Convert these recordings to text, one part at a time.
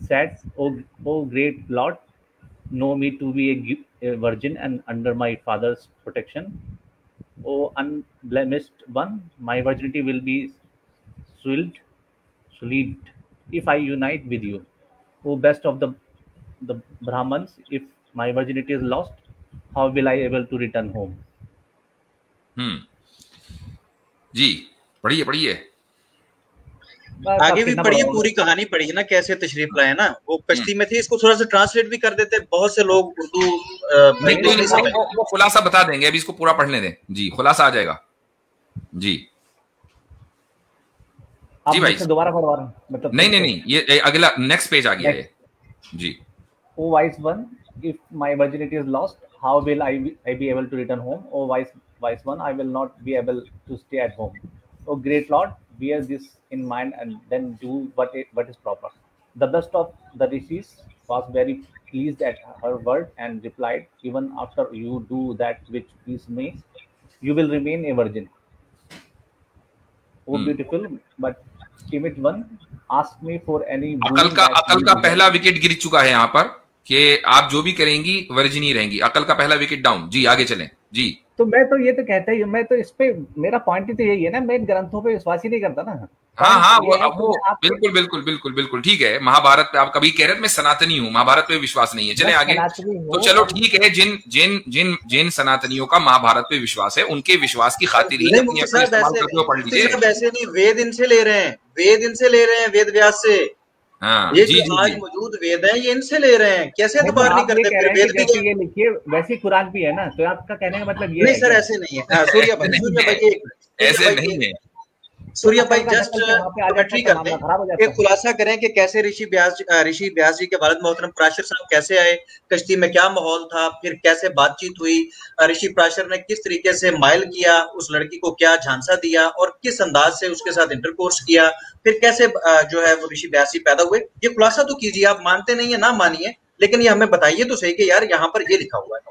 said, O great Lord, know me to be a virgin and under my father's protection. O unblemished one, my virginity will be sullied if I unite with you. O best of the Brahmans, if my virginity is lost, how will I able to return home? जी पढ़िए पढ़िए, आगे भी पढ़िए, पूरी कहानी पढ़ी ना, कैसे तशरीफ लाए ना। वो कश्ती में थे, इसको थोड़ा सा ट्रांसलेट भी कर देते, बहुत से लोग उर्दू वो खुलासा बता देंगे, अभी इसको पूरा पढ़ने दें। जी खुलासा आ जाएगा। जी जी भाई दोबारा पढ़वा रहा हूँ, मतलब नहीं, ये अगला नेक्स्ट पेज आ गया है। जी O wise one, if my virginity is lost, how will I be able to return home? O wise one, I will not be able to stay at home. O great Lord, bear this in mind and then do what is proper. The best of the rishis was very pleased at her word and replied, even after you do that which please me, you will remain a virgin. O beautiful but timid one, ask me for any अकल का पहला wicket गिर चुका है यहाँ पर कि आप जो भी करेंगी वर्जिन ही रहेंगी। अकल का पहला विकेट डाउन। जी आगे चलें। जी तो मैं तो ये तो कहता ही, मैं तो इस पे मेरा पॉइंट ही तो यही है ना, मैं ग्रंथों पे विश्वास ही नहीं करता ना। हाँ वो बिल्कुल ठीक है। महाभारत पे आप कभी कह रहे थे मैं सनातनी हूँ, महाभारत पे विश्वास नहीं है। चले आगे। तो चलो ठीक है, जिन सनातनियों का महाभारत पे विश्वास है, उनके विश्वास की खातिर ही अपनी इस्तेमाल करते हुए पढ़ लीजिए। वैसे नहीं, वेद इनसे ले रहे हैं, वेद व्यास से। हाँ, ये जो आज मौजूद वेद है, ये इनसे ले रहे हैं, कैसे एतबार नहीं करते? वेद भी ये लिखिए, वैसी खुराक भी है ना, तो आपका कहने का मतलब ये नहीं सर, ऐसे नहीं है। सूर्या भाई ऐसे नहीं है। सूर्या भाई जस्ट कमेंट्री करते हैं, एक खुलासा करें कि कैसे ऋषि व्यास जी के वालिद मोहतरम पराशर साहब कैसे आए, कश्ती में क्या माहौल था, फिर कैसे बातचीत हुई, ऋषि पराशर ने किस तरीके से माइल किया, उस लड़की को क्या झांसा दिया और किस अंदाज से उसके साथ इंटरकोर्स किया, फिर कैसे जो है वो ऋषि व्यास जी पैदा हुए। ये खुलासा तो कीजिए, आप मानते नहीं है ना मानिए, लेकिन ये हमें बताइए तो सही कि यार यहाँ पर ये लिखा हुआ है।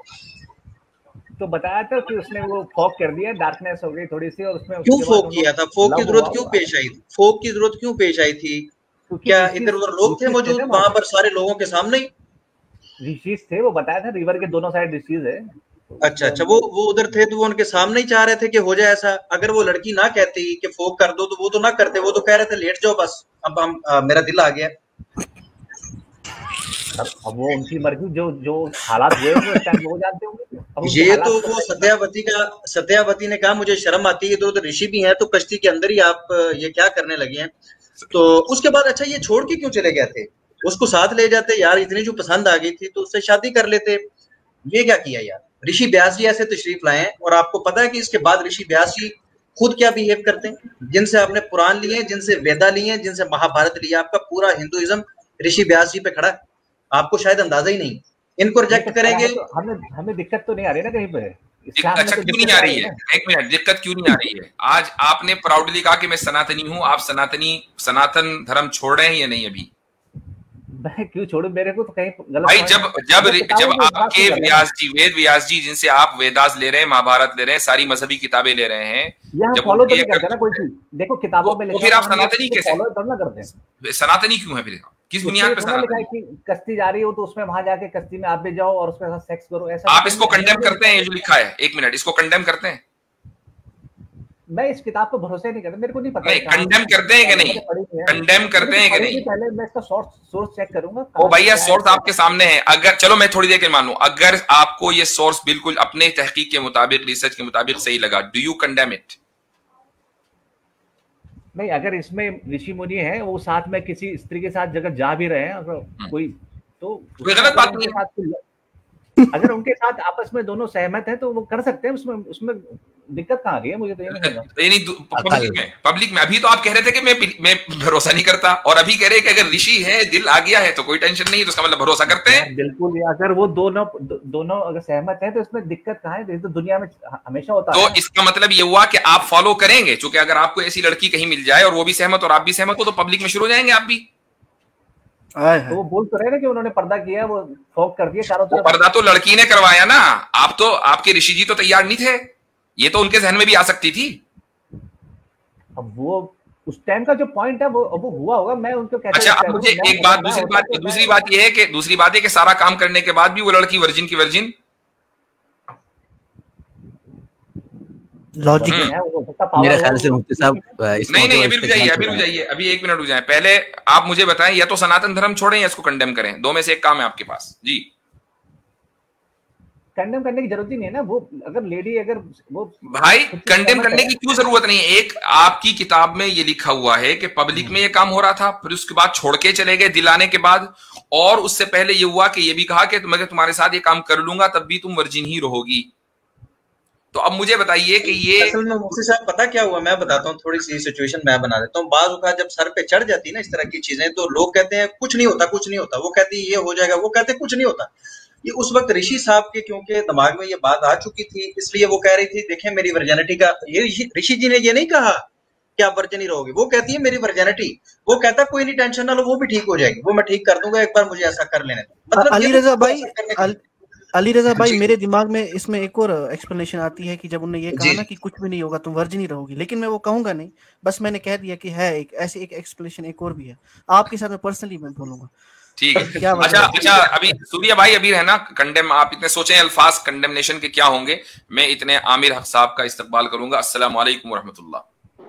तो बताया था कि उसने वो फॉग कर दिया, डार्कनेस हो गई थोड़ी सी, और उसमें क्यों फॉग किया था? फॉग की जरूरत क्यों पेश आई? फॉग की जरूरत क्यों पेश आई थी? क्या इधर उधर लोग थे मौजूद वहां पर सारे लोगों के सामने ही? ऋषिज थे, वो बताया था रिवर के दोनों साइड ऋषिज है। अच्छा, वो उधर थे तो वो उनके सामने ही चाह रहे थे कि हो जाए ऐसा। अगर वो लड़की ना कहती कि फॉग कर दो तो वो तो ना करते, वो तो कह रहे थे लेट जाओ बस, अब हम मेरा दिल आ गया। अब वो उनकी मर्जी, जो हालात हुए वो जानते होंगे। ये तो वो सत्यावती ने कहा मुझे शर्म आती है, इधर ऋषि भी हैं, तो कश्ती के अंदर ही आप ये क्या करने लगे हैं। तो उसके बाद अच्छा ये छोड़ के क्यों चले गए थे? उसको साथ ले जाते यार, इतनी जो पसंद आ गई थी तो उससे शादी कर लेते। ये क्या किया यार? ऋषि व्यास जी ऐसे तशरीफ लाए और आपको पता है कि इसके बाद ऋषि व्यास जी खुद क्या बिहेव करते हैं, जिनसे आपने पुराण लिए, जिनसे वेदा लिए, जिनसे महाभारत लिया, आपका पूरा हिंदुइज्म ऋषि व्यास जी पे खड़ा है। आपको शायद अंदाजा ही नहीं। इनको रिजेक्ट करेंगे तो हमें दिक्कत तो नहीं आ रही ना कहीं पे। अच्छा क्यों नहीं आ रही है? एक मिनट, दिक्कत क्यों नहीं आ रही है? आज आपने प्राउडली कहा कि मैं सनातनी हूं, आप सनातन धर्म छोड़ रहे हैं या नहीं? अभी मैं क्यों छोड़ू? मेरे को तो कहीं गलत भाई, जब आपके वेद व्यास जी जिनसे आप वेदास ले रहे हैं, महाभारत ले रहे हैं, सारी मजहबी किताबें ले रहे हैं, जब फॉलो तो नहीं करते ना कोई चीज। देखो किताबों में लिखा है, फिर आप सनातनी कैसे फॉलो करना करते हैं? सनातनी क्यों है फिर? किस बुनियाद पे सनातनी? कि कश्ती जा रही हो तो उसमें वहां जाके कश्ती में आप भी जाओ और उसके साथ सेक्स करो, ऐसा आप इसको कंडेम करते हैं? ये जो लिखा है, एक मिनट, इसको कंडेम करते हैं? मैं इस किताब पर भरोसा नहीं करता, मेरे को नहीं पता। नहीं, कंडेम करते हैं कि नहीं? कंडेम करते हैं कि नहीं? पहले मैं इसका सोर्स चेक करूंगा। ओ भैया, सोर्स आपके सामने है। अगर चलो मैं थोड़ी देर के मान लूं, अगर आपको ये सोर्स बिल्कुल अपने तहकीक के मुताबिक, रिसर्च के मुताबिक सही लगा, डू यू कंडेम इट? नहीं, अगर इसमें ऋषि मुनि है, वो साथ में किसी स्त्री के साथ जगह जा भी रहे हैं, अगर कोई गलत बात नहीं है। अगर उनके साथ आपस में दोनों सहमत हैं तो वो कर सकते हैं, उसमें दिक्कत कहाँ आ रही है? मुझे तो ये नहीं पब्लिक में अभी तो आप कह रहे थे कि मैं भरोसा नहीं करता, और अभी कह रहे हैं कि अगर ऋषि है, दिल आ गया है तो कोई टेंशन नहीं है, तो उसका मतलब भरोसा करते हैं। बिल्कुल, अगर वो दोनों अगर सहमत है तो इसमें दिक्कत कहाँ है? तो दुनिया में हमेशा होता है। तो इसका मतलब ये हुआ कि आप फॉलो करेंगे, क्योंकि अगर आपको ऐसी लड़की कहीं मिल जाए और वो भी सहमत और आप भी सहमत हो, तो पब्लिक में शुरू हो जाएंगे आप भी। तो वो बोल तो रहे ना कि उन्होंने पर्दा किया, वो फॉग कर दिया चारों तरफ। पर्दा तो लड़की ने करवाया ना, आप तो, आपके ऋषि जी तो तैयार नहीं थे, ये तो उनके जहन में भी आ सकती थी। अब वो उस टाइम का जो पॉइंट है वो हुआ होगा, मैं उनको कैसे। अच्छा, अब मुझे एक बात, दूसरी बात ये है कि सारा काम करने के बाद भी वो लड़की वर्जिन की वर्जिन लॉजिक है मेरे ख्याल से मुफ्ती साहब। नहीं अभी रुक जाइए, अभी 1 मिनट रुक जाए। पहले आप मुझे बताएं, या तो सनातन धर्म छोड़ें या इसको कंडेम करें, दो में से एक काम है आपके पास जी। कंडेम करने की जरूरत ही नहीं है ना, वो अगर लेडी अगर वो भाई कंडेम करने की क्यों जरूरत नहीं है। एक आपकी किताब में ये लिखा हुआ है कि पब्लिक में ये काम हो रहा था, फिर उसके बाद छोड़ के चले गए दिलाने के बाद, और उससे पहले ये हुआ कि ये भी कहा कि मैं तुम्हारे साथ ये काम कर लूंगा तब भी तुम वर्जिन ही रहोगी। तो अब मुझे बताइए कि ये असल में मुफ्ती साहब पता क्या हुआ, मैं बताता हूँ, थोड़ी सी सिचुएशन मैं बना देता हूँ। बाज़ औक़ात जब सर पे चढ़ जाती है ना इस तरह की चीजें, तो लोग कहते हैं कुछ नहीं होता, कुछ नहीं होता, वो कहती है ये हो जाएगा, वो कहते हैं कुछ नहीं होता। ये उस वक्त ऋषि साहब के क्योंकि दिमाग में ये बात आ चुकी थी, इसलिए वो कह रही थी देखें मेरी वर्जिनिटी का, ये ऋषि जी ने ये नहीं कहा कि आप वर्जिन ही रहोगे, वो कहती है मेरी वर्जिनिटी, वो कहता कोई नहीं टेंशन ना लो, वो भी ठीक हो जाएगी, वो मैं ठीक कर दूंगा, एक बार मुझे ऐसा कर लेने दो। मतलब अली रजा भाई मेरे दिमाग में इसमें एक और एक्सप्लेनेशन आती है कि जब उन्होंने ये कहा ना कि कुछ भी नहीं होगा तुम वर्जिन ही रहोगी, लेकिन मैं वो कहूंगा नहीं, बस मैंने कह दिया कि है एक ऐसी एक एक्सप्लेनेशन एक और भी है, आपके साथ में पर्सनली मैं बोलूंगा। ठीक है क्या अच्छा अभी सूर्या भाई अभी है ना कंडेम, आप इतने सोचें अल्फाज कंडेमनेशन के क्या होंगे, मैं इतने आमिर हक साहब का इस्तकबाल करूंगा। अस्सलाम वालेकुम वरहमतुल्लाह।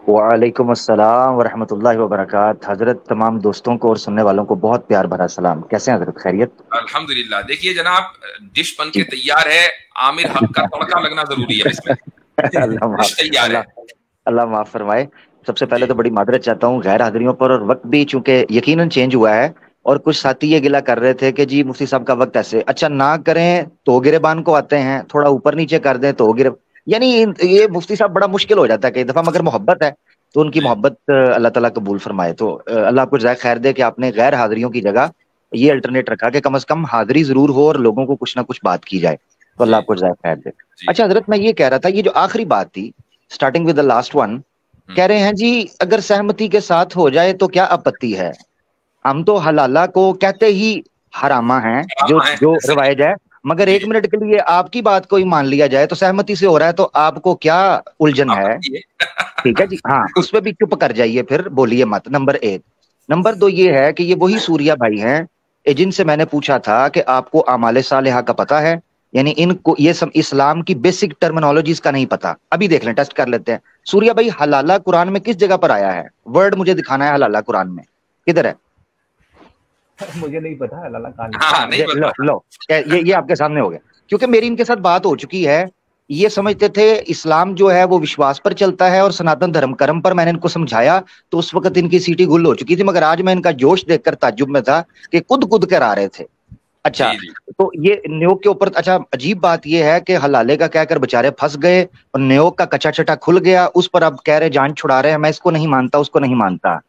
वालेकुम अस्सलाम वरहमतुल्लाहि वबरकात। हजरत तमाम दोस्तों को और सुनने वालों को बहुत प्यार भरा सलाम। कैसे हैं हजरत, खैरियत? अल्हम्दुलिल्लाह। देखिए जनाब, डिश बन के तैयार है, आमिर हक का तड़का लगना जरूरी है इसमें। अल्लाह माफ फरमाए। सबसे पहले तो बड़ी मादरत चाहता हूँ गैर हाजिरियों पर, और वक्त भी चूंकि यकीनन चेंज हुआ है, और कुछ साथी ये गिला कर रहे थे कि जी मुफ्ती साहब का वक्त ऐसे, अच्छा ना करें तो गिरेबान को आते हैं, थोड़ा ऊपर नीचे कर दें तो गिरे, यानी ये मुफ्ती साहब बड़ा मुश्किल हो जाता है कई दफा, मगर मोहब्बत है तो उनकी मोहब्बत अल्लाह ताला कबूल फरमाए। तो अल्लाह आपको जाए खैर दे कि आपने गैर हाजिरियों की जगह ये अल्टरनेट रखा कि कम से कम हाजिरी जरूर हो और लोगों को कुछ ना कुछ बात की जाए, तो अल्लाह आपको जाए खैर दे। अच्छा हजरत, मैं ये कह रहा था, ये जो आखिरी बात थी starting with the last one, कह रहे हैं जी अगर सहमति के साथ हो जाए तो क्या आपत्ति है। हम तो हलाला को कहते ही हरामा हैं जो रवायज है, मगर 1 मिनट के लिए आपकी बात को ही मान लिया जाए तो सहमति से हो रहा है, तो आपको क्या उलझन है? ठीक है जी, हाँ उस पर भी चुप कर जाइए, फिर बोलिए मत। नंबर 1। नंबर 2 ये है कि ये वही सूर्या भाई हैं जिनसे मैंने पूछा था कि आपको आमाले सालेहा का पता है, यानी इनको ये सब इस्लाम की बेसिक टर्मिनोलॉजीज का नहीं पता। अभी देख लें, टेस्ट कर लेते हैं। सूर्या भाई, हलाला कुरान में किस जगह पर आया है? वर्ड मुझे दिखाना है, हलाला कुरान में किधर है? मुझे नहीं पता हलाला कहां नहीं पता। लो ये आपके सामने हो गया, क्योंकि मेरी इनके साथ बात हो चुकी है। ये समझते थे इस्लाम जो है वो विश्वास पर चलता है और सनातन धर्म कर्म पर। मैंने इनको समझाया तो उस वक्त इनकी सीटी गुल हो चुकी थी, मगर आज मैं इनका जोश देखकर ताज्जुब में था कि कूद कर आ रहे थे। अच्छा तो ये न्योग के ऊपर, अच्छा अजीब बात ये है कि हलाले का कहकर बेचारे फंस गए और न्योग का कच्चा चटा खुल गया, उस पर अब कह रहे जान छुड़ा रहे हैं। मैं इसको नहीं मानता, उसको नहीं मानता,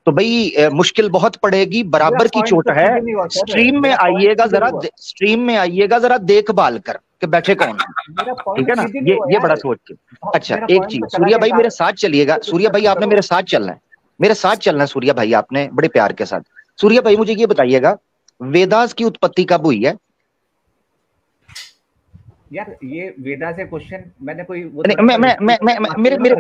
तो भाई मुश्किल बहुत पड़ेगी, बराबर की चोट है। स्ट्रीम में आइएगा जरा, स्ट्रीम में आइएगा जरा देखभाल कर के बैठे कौन, ठीक है ना, ये बड़ा सोच के। अच्छा एक चीज, सूर्या भाई मेरे साथ चलिएगा। सूर्या भाई आपने मेरे साथ चलना है, मेरे साथ चलना है सूर्या भाई, आपने बड़े प्यार के साथ। सूर्या भाई मुझे ये बताइएगा, वेदास की उत्पत्ति कब हुई है? यार ये वेदा से क्वेश्चन मैंने कोई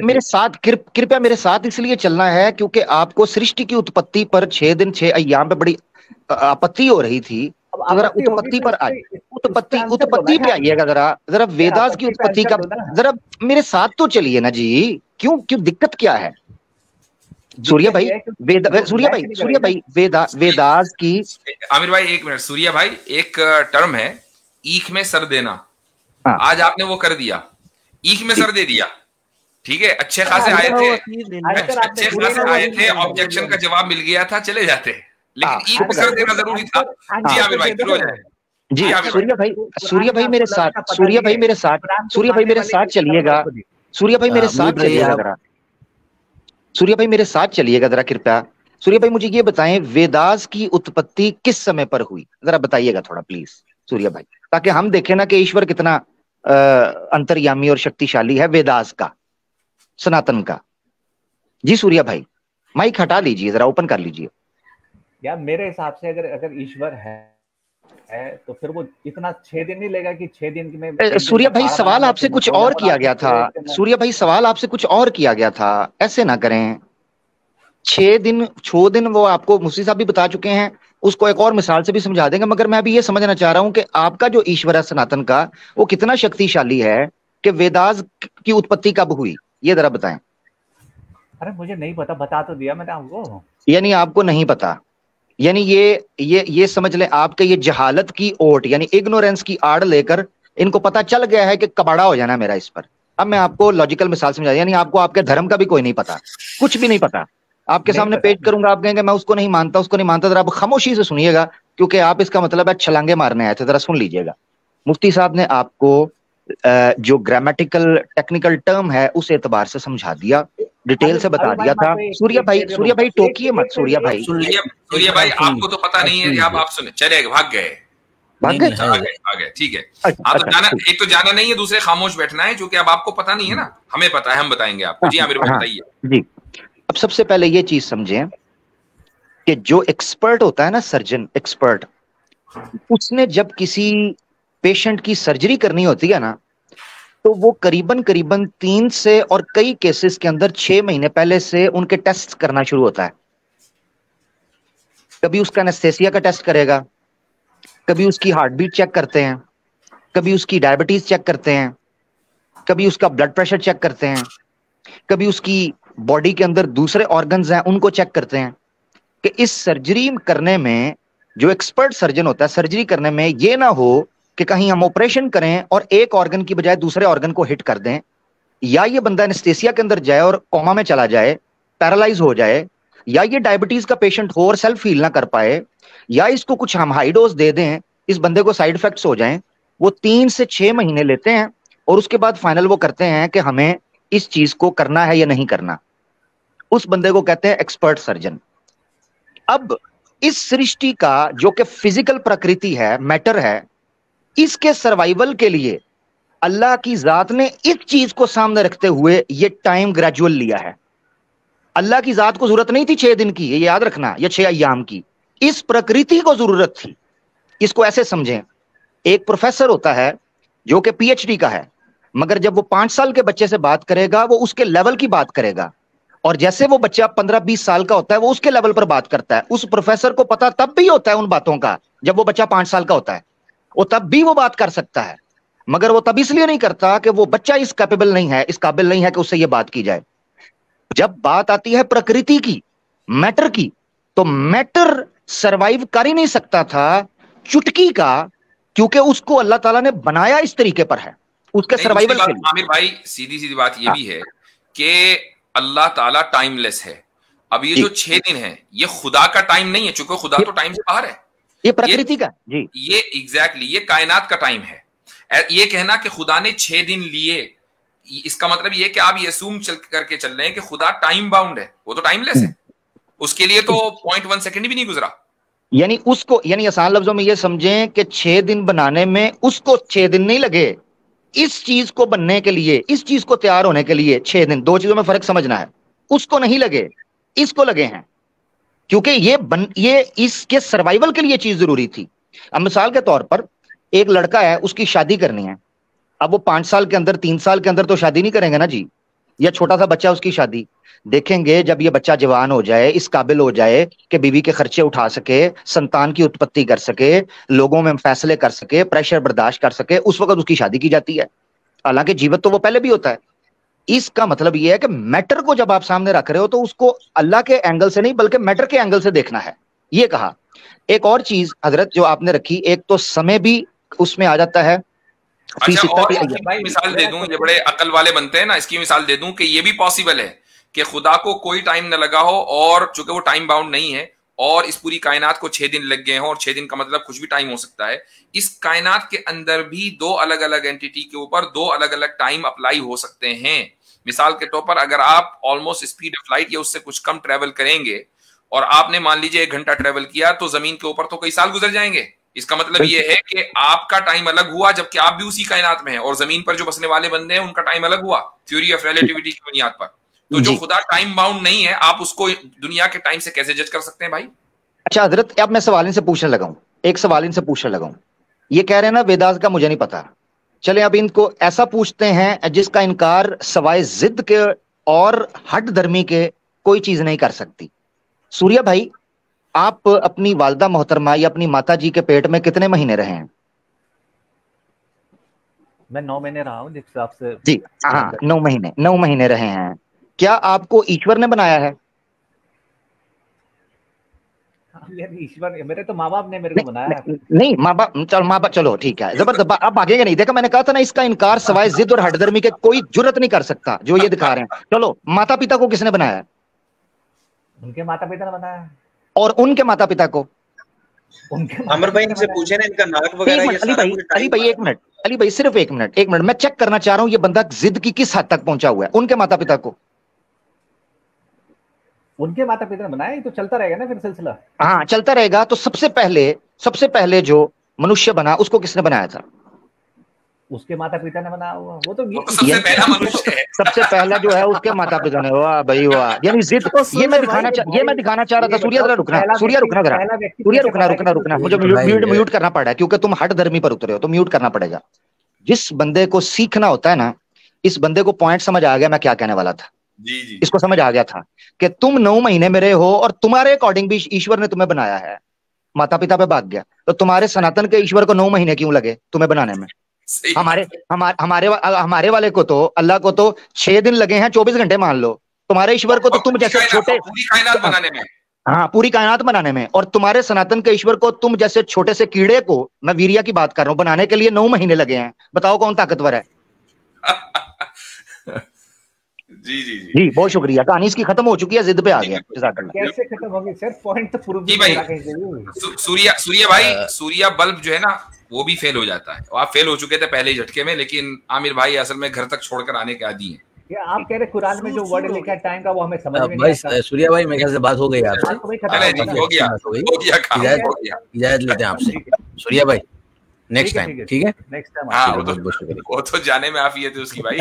मेरे साथ कृपया मेरे साथ इसलिए चलना है क्योंकि आपको सृष्टि की उत्पत्ति पर 6 दिन 6 अय्याम पे बड़ी आपत्ति हो रही थी। जरा उत्पत्ति पर आए, उत्पत्ति पे आइएगा जरा वेदास की उत्पत्ति का जरा मेरे साथ तो चलिए ना जी। क्यों दिक्कत क्या है? सूर्या भाई वेदास की। आमिर भाई 1 मिनट। सूर्या भाई एक टर्म है ईख में सर देना, आज आपने वो कर दिया, ईख में सर दे दिया, ठीक है। अच्छे खासे आए थे, ऑब्जेक्शन का जवाब मिल गया था, चले जाते, लेकिन ईख में सर देना जरूरी था। जी आमिर भाई फिर हो जाए जी। सूर्या भाई मेरे साथ चलिएगा। सूर्या भाई मेरे साथ चलिएगा जरा कृपया। सूर्या भाई मुझे ये बताएं, वेदास की उत्पत्ति किस समय पर हुई, जरा बताइएगा थोड़ा प्लीज सूर्या भाई, ताकि हम देखें ना कि ईश्वर कितना अंतर्यामी और शक्तिशाली है, वेदास का, सनातन का। जी सूर्या भाई माइक हटा लीजिए, जरा ओपन कर लीजिए। यार मेरे हिसाब से अगर ईश्वर है तो फिर वो इतना 6 दिन नहीं लेगा कि 6 दिन में। सूर्या भाई सवाल आपसे कुछ और किया गया था, सूर्या भाई सवाल आपसे कुछ और किया गया था, ऐसे ना करें। 6 दिन वो आपको मुफ्ती साहब भी बता चुके हैं, उसको एक और मिसाल से भी समझा देंगे, मगर मैं भी ये समझना चाह रहा हूं कि आपका जो ईश्वर है सनातन का, वो कितना शक्तिशाली है कि वेदास की उत्पत्ति कब हुई, ये जरा बताएं। अरे मुझे नहीं पता, बता तो दिया मैंने आपको। यानी आपको नहीं पता, यानी ये समझ लें आपके ये जहालत की ओट यानी इग्नोरेंस की आड़ लेकर इनको पता चल गया है कि कबाड़ा हो जाना मेरा इस पर। अब मैं आपको लॉजिकल मिसाल समझा, यानी आपको आपके धर्म का भी कोई नहीं पता, कुछ भी नहीं पता। आपके सामने पेश करूंगा, आप कहेंगे मैं उसको नहीं मानता, उसको नहीं मानता, जरा आप खामोशी से सुनिएगा, क्योंकि आप इसका मतलब है छलांगे मारने आए थे। जरा सुन लीजिएगा। मुफ्ती साहब ने आपको जो ग्रामेटिकल टेक्निकल टर्म है उस एतबार से समझा दिया, डिटेल से बता दिया था। सूर्या भाई टोकिए मत, सूर्या भाई आपको तो पता नहीं है, आप सुने चले भाग गए, ठीक है। हाँ, तो जाना, एक तो जाना नहीं है, दूसरे खामोश बैठना है, जो कि अब आपको पता नहीं है ना, हमें पता है, हम बताएंगे आपको। जी आमिर भाई बताइए। जी, अब सबसे पहले ये चीज समझें कि जो एक्सपर्ट होता है ना, सर्जन एक्सपर्ट, उसने जब किसी पेशेंट की सर्जरी करनी होती है ना, तो वो करीबन 3 से और कई केसेस के अंदर 6 महीने पहले से उनके टेस्ट करना शुरू होता है। कभी उसका एनेस्थेसिया का टेस्ट करेगा, कभी उसकी हार्ट बीट चेक करते हैं, कभी उसकी डायबिटीज चेक करते हैं, कभी उसका ब्लड प्रेशर चेक करते हैं, कभी उसकी बॉडी के अंदर दूसरे ऑर्गन्स हैं उनको चेक करते हैं, कि इस सर्जरी करने में जो एक्सपर्ट सर्जन होता है, सर्जरी करने में ये ना हो कि कहीं हम ऑपरेशन करें और एक ऑर्गन की बजाय दूसरे ऑर्गन को हिट कर दें, या ये बंदा एनेस्थेसिया के अंदर जाए और कोमा में चला जाए, पैरालाइज हो जाए, या ये डायबिटीज का पेशेंट हो और सेल्फ हील ना कर पाए, या इसको कुछ हम हाई डोज दे दें, इस बंदे को साइड इफेक्ट्स हो जाएं। वो 3 से 6 महीने लेते हैं और उसके बाद फाइनल वो करते हैं कि हमें इस चीज को करना है या नहीं करना। उस बंदे को कहते हैं एक्सपर्ट सर्जन। अब इस सृष्टि का जो कि फिजिकल प्रकृति है, मैटर है, इसके सर्वाइवल के लिए अल्लाह की जात ने इस चीज को सामने रखते हुए ये टाइम ग्रेजुअल लिया है। अल्लाह की जात को जरूरत नहीं थी 6 दिन की, ये याद रखना, या 6 अय्याम की, इस प्रकृति को जरूरत थी। इसको ऐसे समझें, एक प्रोफेसर होता है जो कि पीएचडी का है, मगर जब वो 5 साल के बच्चे से बात करेगा वो उसके लेवल की बात करेगा, और जैसे वो बच्चा 15-20 साल का होता है वो उसके लेवल पर बात करता है। उस प्रोफेसर को पता तब भी होता है उन बातों का जब वो बच्चा 5 साल का होता है, वो तब भी वो बात कर सकता है, मगर वो तब इसलिए नहीं करता कि वो बच्चा इस कैपेबल नहीं है, इस काबिल नहीं है कि उससे ये बात की जाए। जब बात आती है प्रकृति की, मैटर की, तो मैटर सरवाइव कर ही नहीं सकता था चुटकी का, क्योंकि उसको अल्लाह ताला ने बनाया इस तरीके पर है उसके सर्वाइवल के लिए। आमिर भाई सीधी बात ये भी है कि अल्लाह ताला टाइमलेस है। अब ये जो 6 दिन है ये खुदा का टाइम नहीं है, चूंकि खुदा तो टाइम से बाहर है, ये प्रकृति का, जी ये एग्जैक्टली ये कायनात का टाइम है। ये कहना कि खुदा ने 6 दिन लिए, इसका मतलब ये कि आप ये असूम करके चल रहे हैं कि खुदा टाइम बाउंड है, वो तो टाइमलेस है, उसके लिए तो 0.1 सेकंड भी नहीं गुजरा। यानी उसको, यानी आसान लफ्जों में ये समझें कि 6 दिन बनाने में उसको 6 दिन नहीं लगे, इस चीज को बनने के लिए, इस चीज को तैयार होने के लिए 6 दिन। 2 चीजों में फर्क समझना है, उसको नहीं लगे, इसको लगे हैं, क्योंकि ये इसके सर्वाइवल के लिए चीज जरूरी थी। अब मिसाल के तौर पर एक लड़का है, उसकी शादी करनी है, अब वो 5 साल के अंदर 3 साल के अंदर तो शादी नहीं करेंगे ना जी, या छोटा सा बच्चा उसकी शादी देखेंगे जब ये बच्चा जवान हो जाए, इस काबिल हो जाए कि बीवी के खर्चे उठा सके, संतान की उत्पत्ति कर सके, लोगों में फैसले कर सके, प्रेशर बर्दाश्त कर सके, उस वक्त उसकी शादी की जाती है। हालांकि जीवित तो वो पहले भी होता है। इसका मतलब यह है कि मैटर को जब आप सामने रख रहे हो तो उसको अल्लाह के एंगल से नहीं बल्कि मैटर के एंगल से देखना है, ये कहा। एक और चीज हजरत जो आपने रखी, एक तो समय भी उसमें आ जाता है। अच्छा, और भाई मिसाल दे दूं, ये बड़े अकल वाले बनते हैं ना, इसकी मिसाल दे दूं कि ये भी पॉसिबल है कि खुदा को कोई टाइम न लगा हो, और चूंकि वो टाइम बाउंड नहीं है और इस पूरी कायनात को 6 दिन लग गए हों, और 6 दिन का मतलब कुछ भी टाइम हो सकता है। इस कायनात के अंदर भी 2 अलग अलग एंटिटी के ऊपर 2 अलग अलग टाइम अप्लाई हो सकते हैं। मिसाल के तौर पर अगर आप ऑलमोस्ट स्पीड ऑफ लाइट या उससे कुछ कम ट्रेवल करेंगे और आपने मान लीजिए 1 घंटा ट्रेवल किया, तो जमीन के ऊपर तो कई साल गुजर जाएंगे। इसका मतलब ये है कि आपका टाइम अलग हुआ जबकि आप भी उसी कायनात में हैं, और जमीन पर जो बसने वाले बंदे हैं उनका टाइम अलग हुआ थ्योरी ऑफ रिलेटिविटी की बुनियाद पर। तो जो खुदा टाइम बाउंड नहीं है, आप उसको दुनिया के टाइम से कैसे जज कर सकते हैं भाई? अच्छा हजरत, अब मैं सवाल इनसे पूछने लगा हूं, एक सवाल इनसे पूछने लगा हूं। ये कह रहे हैं ना वेदास का मुझे नहीं पता। चले अब इनको ऐसा पूछते हैं जिसका इनकार सवाए जिद के और हट धर्मी के कोई चीज नहीं कर सकती। सूर्या भाई, आप अपनी वालदा मोहतरमा या अपनी माता जी के पेट में कितने महीने रहे हैं? मैं 9 महीने रहा हूँ जिस हिसाब से। जी हाँ, 9 महीने रहे हैं। क्या आपको ईश्वर ने बनाया है? ईश्वर, मेरे तो माँ बाप ने मेरे को बनाया है। नहीं, माँ बाप चलो ठीक है, जबरदस्त। आप भागेंगे नहीं। देखा, मैंने कहा था ना, इसका इनकार सवाए जिद और हठधर्मी के कोई जुर्रत नहीं कर सकता जो ये दिखा रहे हैं। चलो, माता पिता को किसने बनाया? उनके माता पिता ने बनाया। और उनके माता पिता को? अमर भाई इनसे पूछे ना, इनका नाक वगैरह ये सारा कुछ। अली भाई एक मिनट, अली भाई सिर्फ एक मिनट, मैं चेक करना चाह रहा हूं ये बंदा जिद की किस हद तक पहुंचा हुआ है। उनके माता पिता को? उनके माता पिता ने बनाया, ये तो चलता रहेगा ना फिर सिलसिला। हाँ, चलता रहेगा। तो सबसे पहले जो मनुष्य बना उसको किसने बनाया था? उसके माता पिता ने बनाया हुआ, वो तो सबसे पहला मनुष्य है। सबसे पहला जो है उसके माता पिता ने। वाह भाई वाह, यानी जिद। ये मैं दिखाना चाह रहा था। सूर्या जरा रुकना, रुकना। मुझे म्यूट करना पड़ा है क्योंकि तुम हठ धर्मी पर उतरे हो, तो म्यूट करना पड़ेगा। जिस बंदे को सीखना होता है ना, इस बंदे को पॉइंट समझ आ गया मैं क्या कहने वाला था। जी। इसको समझ आ गया था कि तुम 9 महीने में रहे हो और तुम्हारे अकॉर्डिंग भी ईश्वर ने तुम्हें बनाया है। माता पिता पे भाग गया, तो तुम्हारे सनातन के ईश्वर को 9 महीने क्यों लगे तुम्हें बनाने में? हमारे वाले को तो, अल्लाह को तो 6 दिन लगे हैं, 24 घंटे मान लो। तुम्हारे ईश्वर को तो तुम जैसे छोटे, पूरी कायनात बनाने में। हाँ, पूरी कायनात बनाने में। और तुम्हारे सनातन के ईश्वर को तुम जैसे छोटे से कीड़े को, मैं वीरिया की बात कर रहा हूं, बनाने के लिए 9 महीने लगे हैं। बताओ कौन ताकतवर है? जी, बहुत शुक्रिया। कहानी इसकी खत्म हो चुकी है, जिद पे आ गया। कैसे खत्म होगी सर? पॉइंट तो प्रूव सूर्या भाई, सूर्या बल्ब जो है ना वो भी फेल हो जाता है। आप फेल हो चुके थे पहले झटके में, लेकिन आमिर भाई असल में घर तक छोड़कर आने के आदी हैं। या आप कह रहे कुरान में जो वर्ड लिखा है टाइम का, वो हमें समझ में नहीं आता। सूर्या भाई, मेरे ख्याल से बात हो गई आपसे। इजाजत लेते हैं आपसे सूर्या भाई, नेक्स्ट टाइम। ठीक है, नेक्स्ट टाइम। हाँ, वो तो जाने में आफियत है उसकी भाई।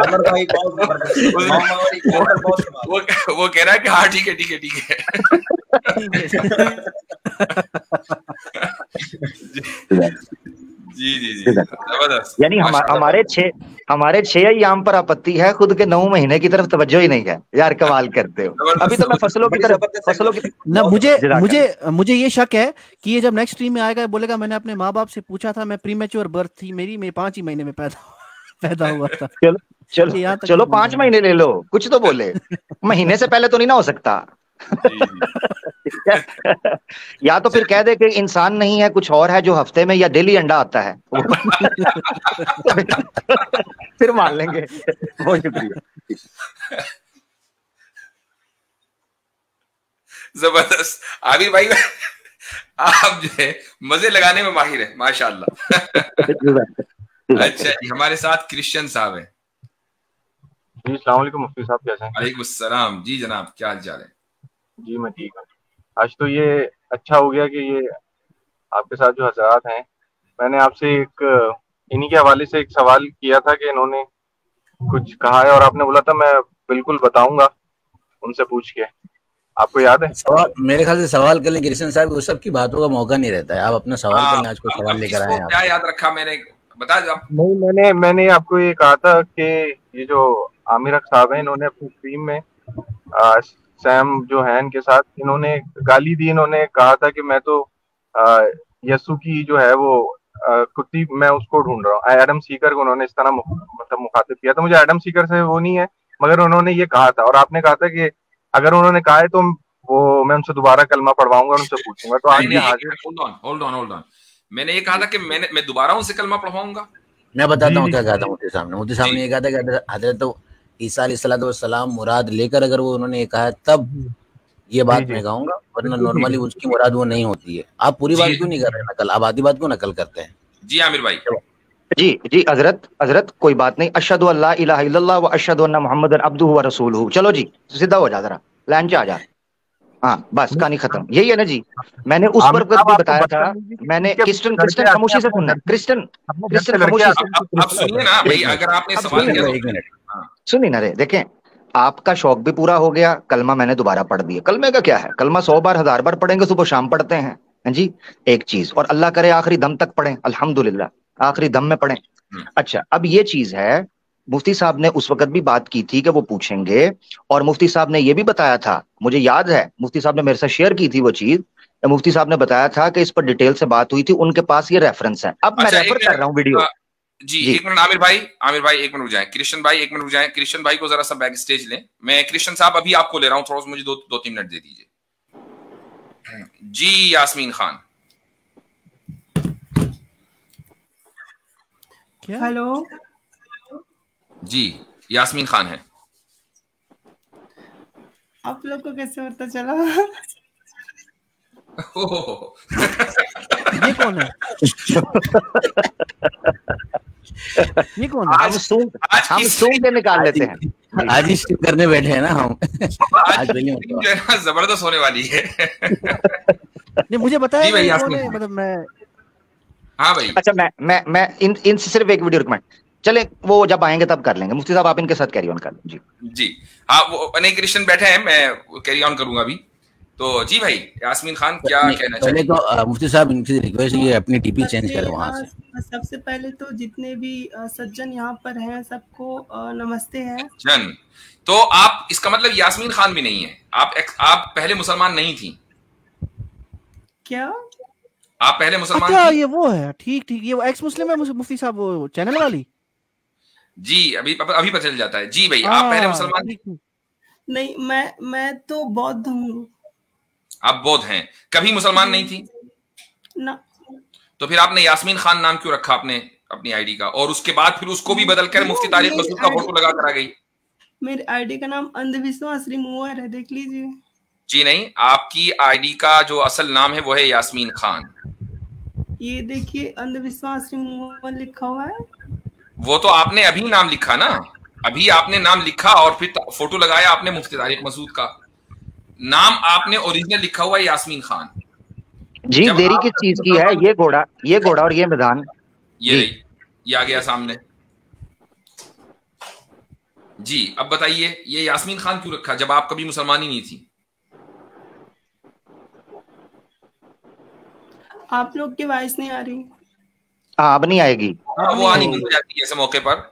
अमर भाई वो कह रहा है कि हाँ ठीक है। जी जबरदस्त। यानी हमारे 6 अय्याम पर आपत्ति है, खुद के 9 महीने की तरफ तवज्जो ही नहीं है। यार कमाल करते हो। अभी तो मैं फसलों की ना, मुझे ये शक है कि ये जब नेक्स्ट स्ट्रीम में आएगा बोलेगा मैंने अपने माँ बाप से पूछा था, मैं प्रीमेच्योर बर्थ थी मेरी, मैं 5 ही महीने में पैदा हुआ था। चलो 5 महीने ले लो, कुछ तो बोले। महीने से पहले तो नहीं ना हो सकता। या तो फिर कह दे कि इंसान नहीं है, कुछ और है जो हफ्ते में या डेली अंडा आता है। फिर मान लेंगे। बहुत शुक्रिया। जबरदस्त आबिर भाई, आप जो है मजे लगाने में माहिर है, माशाल्लाह। अच्छा जी, हमारे साथ क्रिश्चियन साहब हैं। जी अस्सलाम वालेकुम मुफ्ती साहब, कैसे हैं? वालेकुम सलाम जी जनाब, क्या हाल चाल है? जी मैं ठीक हूँ। आज तो ये अच्छा हो गया कि ये आपके साथ जो हज़रात हैं, मैंने आपसे इन्हीं के हवाले से एक सवाल किया था कि इन्होंने कुछ कहा है और आपने बोला था मैं बिल्कुल बताऊंगा उनसे पूछ के। आपको याद है? सवाल मेरे ख्याल से सवाल के लिए कृष्ण साहब उस सब की बातों का मौका नहीं रहता है। आप अपना सवाल करने आज कोई सवाल लेकर आए हैं। क्या याद रखा मैंने, बता दो। नहीं, मैंने आपको ये कहा था कि ये जो आमिर साहब हैं, इन्होंने अपनी स्ट्रीम में सैम जो है इनके साथ इन्होंने गाली दी। इन्होंने कहा था कि मैं तो यसु की जो है वो कुत्ती, मैं उसको ढूंढ रहा हूँ। एडम सीकर को उन्होंने इस तरह मतलब मुखातिब किया था। मुझे एडम सीकर से वो नहीं है, मगर उन्होंने ये कहा था और आपने कहा था कि अगर उन्होंने कहा है तो वो मैं उनसे दोबारा कलमा पढ़वाऊंगा और उनसे पूछूंगा। तो आज होल्ड ऑन, मैंने ये कहा था कि मैं दोबारा उनसे कलमा पढ़वाऊंगा। मैं बताता हूँ क्या कहा था मुफ्ती साहब ने। मुफ्ती साहब ने ये कहा था कि हजरत ईसा अलैहिस्सलाम मुराद लेकर अगर वो उन्होंने कहा है तब ये बात मैं कहूंगा, वरना नॉर्मली उसकी मुराद वो नहीं होती है। आप पूरी बात क्यों नहीं कर रहे नकल, आप आधी बात क्यों नकल करते हैं? जी आमिर भाई। जी हजरत कोई बात नहीं। अशहदु अल्ला इलाहा इल्लल्लाह व अशहदु अन्ना मुहम्मदन अब्दुहु व रसूलुहु। चलो जी सीधा हो जा, जरा लाइन पे आ जा। हाँ बस कहानी खत्म, यही है ना जी। मैंने उस पर भी बताया था। मैंने क्रिश्चियन खामोशी से सुनना, क्रिश्चियन खामोशी आप सुनिए ना भाई, अगर आपने सवाल किया 1 मिनट सुनिए ना रे। देखें, आपका शौक भी पूरा हो गया। कलमा मैंने दोबारा पढ़ दिया। कलमे का क्या है, कलमा 100 बार 1000 बार पढ़ेंगे, सुबह शाम पढ़ते हैं जी। एक चीज, और अल्लाह करे आखिरी दम तक पढ़ें, अल्हम्दुलिल्लाह आखिरी दम में पढ़ें। अच्छा, अब ये चीज है मुफ्ती साहब ने उस वक्त भी बात की थी कि वो पूछेंगे, और मुफ्ती साहब ने ये भी बताया था, मुझे याद है मुफ्ती साहब ने मेरे साथ शेयर की थी वो चीज, मुफ्ती साहब ने बताया था कि इस पर डिटेल से बात हुई थी, उनके पास ये रेफरेंस है। अब मैं रेफर कर रहा हूँ वीडियो। जी एक मिनट आमिर भाई एक मिनट रुक जाएं, कृष्ण भाई एक मिनट रुक जाएं, कृष्ण भाई को जरा सा बैक स्टेज लें। मैं कृष्ण साहब अभी आपको ले रहा हूँ, थोड़ा सा मुझे दो तीन मिनट दे दीजिए। जी यास्मीन खान। हेलो जी यास्मीन खान है। आप लोग को कैसे पता चला? ये कौन है? ये कौन है? हम सूंघ के निकाल लेते हैं। आज ही स्टिक करने बैठे हैं ना हम। आज जो है ना जबरदस्त होने वाली है। नहीं मुझे बताया कौन है, मतलब मैं। हाँ भाई। अच्छा मैं इनसे सिर्फ एक वीडियो रिकमेंड, चले वो जब आएंगे तब कर लेंगे। मुफ्ती साहब आप इनके साथ कैरी ऑन कर लें। जी हाँ, वो नहीं कृष्ण बैठे हैं, मैं कैरी ऑन करूंगा अभी। तो जी भाई यास्मीन खान क्या कहना चाहिए? पहले तो मुफ्ती साहब इनकी रिक्वेस्ट ये अपनी टीपी चेंज करें वहां से। सबसे पहले तो जितने भी सज्जन यहाँ पर हैं सबको नमस्ते है। तो आप, इसका मतलब यास्मीन खान भी नहीं है, आप पहले मुसलमान नहीं थी क्या? आप पहले मुसलमान अच्छा थी? ये वो है, ठीक ये वो एक्स मुस्लिम है मुफ्ती साहब, वो चैनल वाली। जी अभी पता चल जाता है। जी भाई आप पहले मुसलमान थी? नहीं मैं तो बौद्ध हूँ। आप बौद्ध हैं, कभी मुसलमान नहीं थी ना। तो फिर आपने यास्मीन खान नाम क्यों रखा आपने अपनी आईडी का, और उसके बाद फिर उसको भी बदलकर मुफ्ती तारिक मसूद का फोटो लगा कर आ गई? मेरी आईडी का नाम अंधविश्वास रिमूवर है, देख लीजिए। जी नहीं, आपकी आईडी का जो असल नाम है वो है यास्मीन खान। ये देखिए अंधविश्वास रिमूवर लिखा हुआ है। वो तो आपने अभी नाम लिखा ना, अभी आपने नाम लिखा और फिर फोटो लगाया आपने मुफ्ती तारिक मसूद का। नाम आपने ओरिजिनल लिखा हुआ है यास्मीन खान। जी देरी किस चीज की है? ये घोड़ा और ये मैदान, ये आ गया सामने। जी अब बताइए ये यास्मीन खान क्यों रखा जब आप कभी मुसलमान ही नहीं थी? आप लोग की वॉइस नहीं आ रही। हाँ अब नहीं आएगी। वो आनी बंद हो जाती है ऐसे मौके पर।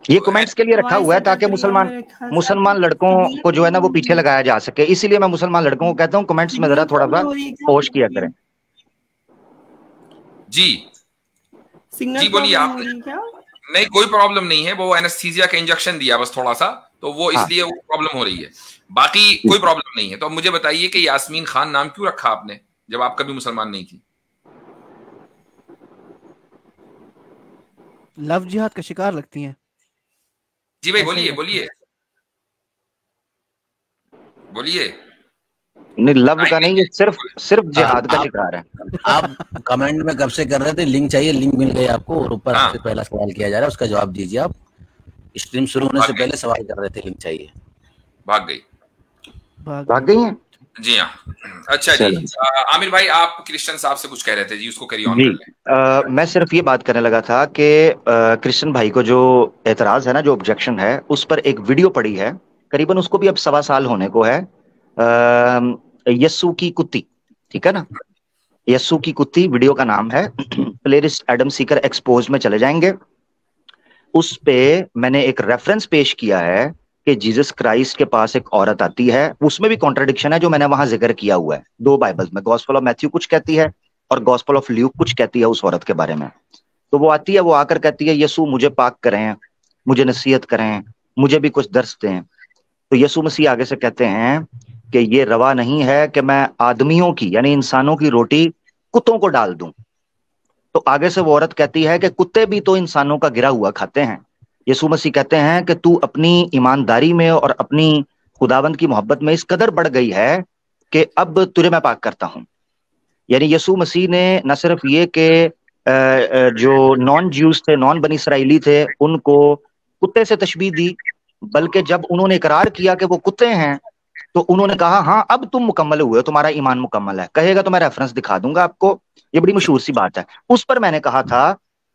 ये कमेंट्स के लिए रखा हुआ है ताकि मुसलमान लड़कों को जो है ना वो पीछे लगाया जा सके, इसीलिए मैं मुसलमान लड़कों को कहता हूँ कमेंट्स में जरा थोड़ा सा होश किया करें। जी बोलिए आप। नहीं कोई प्रॉब्लम नहीं है, वो एनेस्थीसिया का इंजेक्शन दिया बस थोड़ा सा, तो वो इसलिए वो प्रॉब्लम हो रही है, बाकी कोई प्रॉब्लम नहीं है। तो अब मुझे बताइए कि यास्मीन खान नाम क्यों रखा आपने जब आप कभी मुसलमान नहीं थी? लव जिहाद का शिकार लगती हैं। जी भाई बोलिए। नहीं लव का नहीं, ये सिर्फ जिहाद का शिकार है। आप कमेंट में कब से कर रहे थे, लिंक चाहिए, लिंक मिल गई आपको, और ऊपर आपसे पहला सवाल किया जा रहा है, उसका जवाब दीजिए। आप स्ट्रीम शुरू होने से पहले सवाल कर रहे थे, लिंक चाहिए। भाग गई हैं। जी हाँ। अच्छा जी आमिर भाई आप कृष्ण साहब से कुछ कह रहे थे जी, उसको कैरी ऑन कर लें। मैं सिर्फ ये बात करने लगा था कि कृष्ण भाई को जो एतराज है ना, जो ऑब्जेक्शन है, उस पर एक वीडियो पड़ी है, करीबन उसको भी अब 1.25 साल होने को है। यस्सू की कुत्ती, ठीक है ना, यस्सू की कुत्ती वीडियो का नाम है। प्लेलिस्ट एडम सीकर एक्सपोज में चले जाएंगे, उस पे मैंने एक रेफरेंस पेश किया है कि जीसस क्राइस्ट के पास एक औरत आती है, उसमें भी कॉन्ट्रडिक्शन है जो मैंने वहां जिक्र किया हुआ है 2 बाइबल्स में। गॉस्पेल ऑफ मैथ्यू कुछ कहती है और गॉस्पेल ऑफ ल्यूक कुछ कहती है उस औरत के बारे में। तो वो आती है, वो आकर कहती है यीशु मुझे पाक करें, मुझे नसीहत करें, मुझे भी कुछ दर्स दें। तो यीशु मसीह आगे से कहते हैं कि ये रवा नहीं है कि मैं आदमियों की यानी इंसानों की रोटी कुत्तों को डाल दूं। तो आगे से वो औरत कहती है कि कुत्ते भी तो इंसानों का गिरा हुआ खाते हैं। यीशु मसीह कहते हैं कि तू अपनी ईमानदारी में और अपनी खुदावंद की मोहब्बत में इस कदर बढ़ गई है कि अब तुझे मैं पाक करता हूं। यानी यीशु मसीह ने न सिर्फ ये कि जो नॉन ज्यूज थे, नॉन बनी इसराइली थे, उनको कुत्ते से तशबीह दी, बल्कि जब उन्होंने इकरार किया कि वो कुत्ते हैं तो उन्होंने कहा हाँ अब तुम मुकम्मल हुए, तुम्हारा ईमान मुकम्मल है। कहेगा तो मैं रेफरेंस दिखा दूंगा आपको, ये बड़ी मशहूर सी बात है। उस पर मैंने कहा था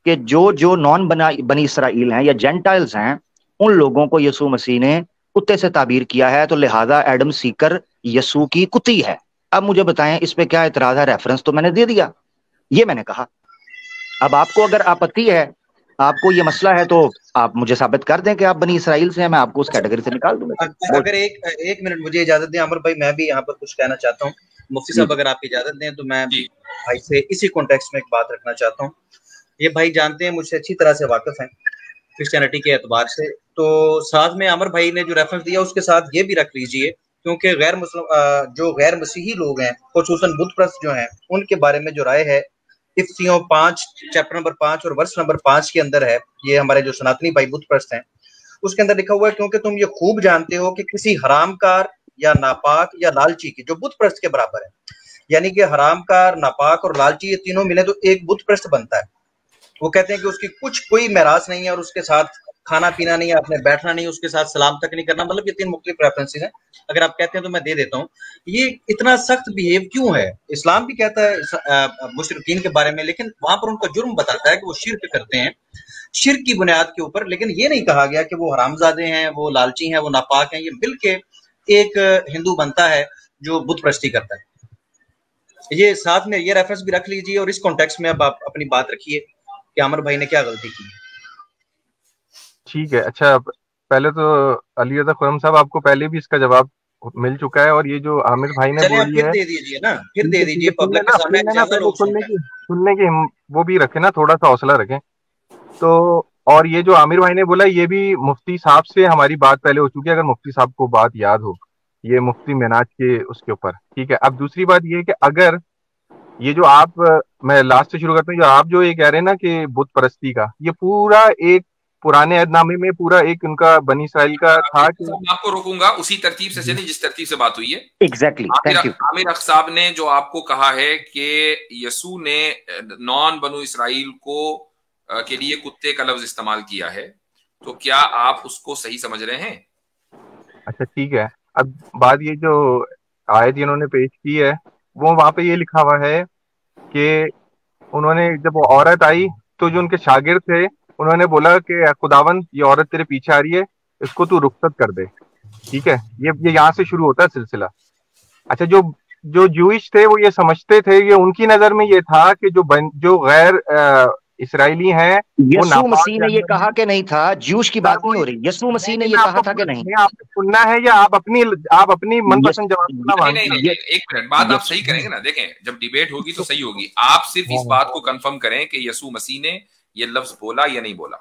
कि जो नॉन बनी इसराइल हैं या जेंटाइल्स हैं, उन लोगों को यीशु मसीह ने कुत्ते से ताबीर किया है, तो लिहाजा एडम सीकर यीशु की कुत्ती है। अब मुझे बताएं इस पे क्या इतराज है? रेफरेंस तो मैंने दे दिया, ये मैंने कहा। अब आपको अगर आपत्ति है, आपको ये मसला है तो आप मुझे साबित कर दें कि आप बनी इसराइल से हैं, मैं आपको उस कैटेगरी से निकाल दूंगा। अगर एक मिनट मुझे इजाजत दें अमर भाई, मैं भी यहाँ पर कुछ कहना चाहता हूँ। मुफ्ती साहब अगर आप इजाजत दें तो मैं भाई से इसी कॉन्टेक्स्ट में एक बात रखना चाहता हूँ। ये भाई जानते हैं, मुझसे अच्छी तरह से वाकिफ हैं क्रिश्चियनिटी के एतबार से, तो साथ में अमर भाई ने जो रेफरेंस दिया उसके साथ ये भी रख लीजिए, क्योंकि गैर मुस्लिम जो गैर मसीही लोग हैं, खुसूसन बुत परस्त जो हैं, उनके बारे में जो राय है इफ्तियों 5 चैप्टर नंबर 5 और वर्स नंबर 5 के अंदर है, ये हमारे जो सनातनी भाई बुत परस्त हैं उसके अंदर लिखा हुआ है, क्योंकि तुम ये खूब जानते हो कि किसी हरामकार या नापाक या लालची की, जो बुत परस्त के बराबर है, यानी कि हरामकार, नापाक और लालची ये तीनों मिले तो एक बुत परस्त बनता है। वो कहते हैं कि उसकी कोई मेरास नहीं है और उसके साथ खाना पीना नहीं है, आपने बैठना नहीं, उसके साथ सलाम तक नहीं करना। मतलब ये 3 मुख्तलिफ रेफरेंसेस हैं, अगर आप कहते हैं तो मैं दे देता हूँ। ये इतना सख्त बिहेव क्यों है? इस्लाम भी कहता है मुशरिकीन के बारे में, लेकिन वहां पर उनका जुर्म बताता है कि वो शिर्क करते हैं, शिर्क की बुनियाद के ऊपर, लेकिन ये नहीं कहा गया कि वो हरामजादे हैं, वो लालची हैं, वो नापाक हैं। ये मिलके एक हिंदू बनता है जो बुत परस्ती करता है। ये साथ में ये रेफरेंस भी रख लीजिए और इस कॉन्टेक्स्ट में अब आप अपनी बात रखिए कि आमिर भाई ने क्या गलती की। ठीक है, अच्छा पहले तो अली रज़ा खुर्रम साहब आपको पहले भी इसका जवाब मिल चुका है, और ये जो आमिर भाई ने बोली है दे दीजिए ना, फिर दे दीजिए पब्लिक के सामने, ज्यादा लोग सुनने की वो भी रखें ना, थोड़ा सा हौसला रखें। तो और ये जो आमिर भाई ने बोला ये भी मुफ्ती साहब से हमारी बात पहले हो चुकी है, अगर मुफ्ती साहब को बात याद हो, ये मुफ्ती मेनाज के उसके ऊपर, ठीक है। अब दूसरी बात ये है कि अगर ये जो आप, मैं लास्ट से शुरू करता हूँ, आप जो ये कह रहे हैं ना कि बुत परस्ती का, ये पूरा एक पुराने अहदनामे में पूरा एक उनका बनी इसराइल का था कि आपको रोकूंगा उसी तरतीब से चलिए जिस तरतीब से बात हुई है। Exactly, thank you. आमिर अख साहब ने जो आपको कहा है कि यसू ने नॉन बनु इसराइल को के लिए कुत्ते का लफ्ज इस्तेमाल किया है, तो क्या आप उसको सही समझ रहे हैं? अच्छा ठीक है, अब बात ये जो आयत इन्होंने पेश की है वो वहां पे ये लिखा हुआ है कि उन्होंने जब वो औरत आई तो जो उनके शागिर्द थे उन्होंने बोला कि खुदावन ये औरत तेरे पीछे आ रही है, इसको तू रुखसत कर दे, ठीक है। ये यहाँ से शुरू होता है सिलसिला। अच्छा, जो जूइश थे वो ये समझते थे, ये उनकी नजर में ये था कि जो गैर इसराइली हैं, यसू मसीह ने ये कहा कि नहीं था, जूश की बात नहीं हो रही, यसू मसीह ने ये कहा था कि नहीं? आपको सुनना है या आप अपनी मनपसंद जवाब? नहीं, एक मिनट, बात आप सही करेंगे ना। देखें, जब डिबेट होगी तो सही होगी, आप सिर्फ इस बात को कंफर्म करें कि यसू मसीह ने ये लफ्ज बोला या नहीं बोला,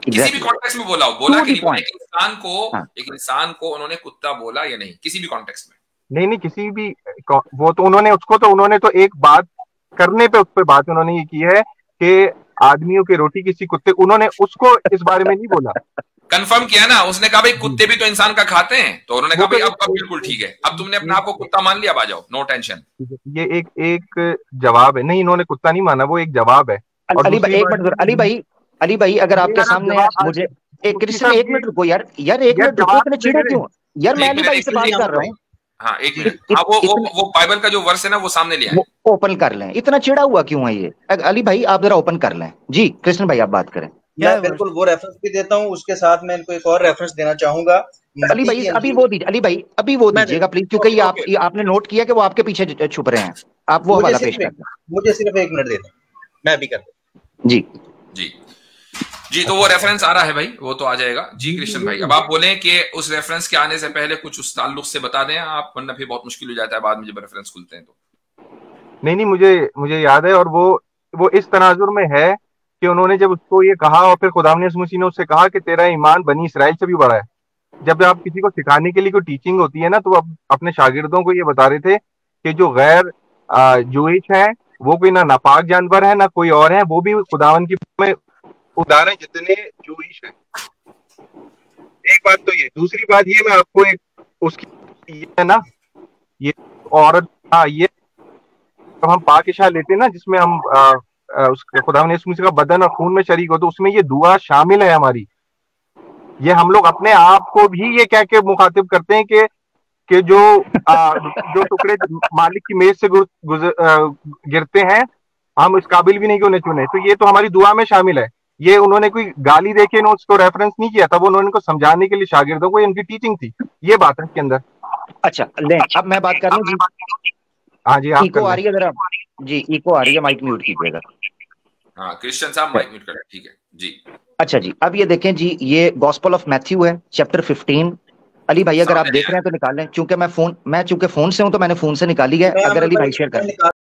किसी भी कॉन्टेक्स्ट में बोला कि एक इंसान को उन्होंने कुत्ता बोला या नहीं, किसी भी कॉन्टेक्स्ट में नहीं, किसी भी, वो तो उन्होंने तो एक बात करने पे उस पर बात उन्होंने ये की है कि आदमियों की रोटी किसी कुत्ते, उन्होंने उसको इस बारे में नहीं बोला, कंफर्म किया ना। उसने कहा भाई कुत्ते भी तो इंसान का खाते हैं, तो उन्होंने कहा भाई आपका बिल्कुल ठीक है, अब तुमने अपने आप को कुत्ता मान लिया, आ जाओ, नो टेंशन। ये एक जवाब है, नहीं इन्होंने कुत्ता नहीं माना, वो एक जवाब है। अली भाई अगर आपके सामने मुझे एक क्रिश्चियन, एक मिनट रुको यार, एक मिनट रुको, इतने चिढ़े क्यों यार? मैं अली भाई से बात कर रहा हूँ। हाँ, एक मिनट, वो बाइबल का जो वर्स है ना वो सामने लिया है, ओपन कर लें। इतना चिढ़ा हुआ क्यों है ये? अली भाई आप जरा ओपन कर लें। जी कृष्ण भाई आप बात करें। मैं बिल्कुल वो रेफरेंस भी देता हूँ, उसके साथ मैं इनको एक और रेफरेंस देना चाहूंगा। अली भाई अभी वो दीजिए, अली भाई अभी वो दीजिएगा प्लीज, क्योंकि आपने नोट किया कि वो आपके पीछे छुप रहे हैं, आप वो वाला पेश करें। मुझे सिर्फ 1 मिनट दे दें, मैं भी कर दूं। जी जी जी, तो वो रेफरेंस आ रहा है भाई, वो तो आ जाएगा। जी कृष्ण भाई, अब आप बोलें कि उस रेफरेंस के आने से पहले कुछ उस ताल्लुक से बता दें आप, वरना फिर बहुत मुश्किल हो जाता है बाद में जब रेफरेंस खुलते हैं तो। नहीं, मुझे याद है, और वो इस तनाजुर में है कि उन्होंने जब उसको ये कहा और फिर खुदा ने मसीह ने उससे कहा कि तेरा ईमान बनी इसराइल से भी बड़ा है। जब आप किसी को सिखाने के लिए कोई टीचिंग होती है ना, तो आप अपने शागिर्दों को ये बता रहे थे कि जो गैर जूइश है वो कोई ना नापाक जानवर है ना कोई और है, वो भी खुदावन की में उदाहरण जितने जूइश है। एक बात तो ये, दूसरी बात ये, मैं आपको एक उसकी ये है ना, ये औरत, ये जब हम पाकिशा लेते हैं ना, जिसमें हम उसके खुदा ने इसमें का बदन और खून में शरीक हो, तो उसमें ये दुआ शामिल है हमारी। ये हम लोग अपने आप को भी ये कह के मुखातिब करते हैं कि जो टुकड़े मालिक की मेज से गिरते हैं, हम इस काबिल भी नहीं कि उन्हें चुने, तो ये तो हमारी दुआ में शामिल है। ये उन्होंने कोई गाली देके उसको रेफरेंस नहीं किया था, वो उन्होंने को समझाने के लिए शागिर्दों को, उनकी टीचिंग थी, ये बात है इसके अंदर। अच्छा ले, अब मैं बात कर लूं जी। हाँ जी, इको आ रही है जरा जी, इको आ रही है, माइक म्यूट कीजिएगा। हाँ क्रिश्चियन साहब माइक म्यूट करें, ठीक है जी। अच्छा जी, अब ये देखें जी, ये गॉस्पेल ऑफ मैथ्यू है, चैप्टर 15। अली भाई अगर आप देख रहे हैं तो निकाल लें, चूंकि मैं फोन से हूं तो मैंने फोन से निकाली है, अगर अली भाई शेयर करें।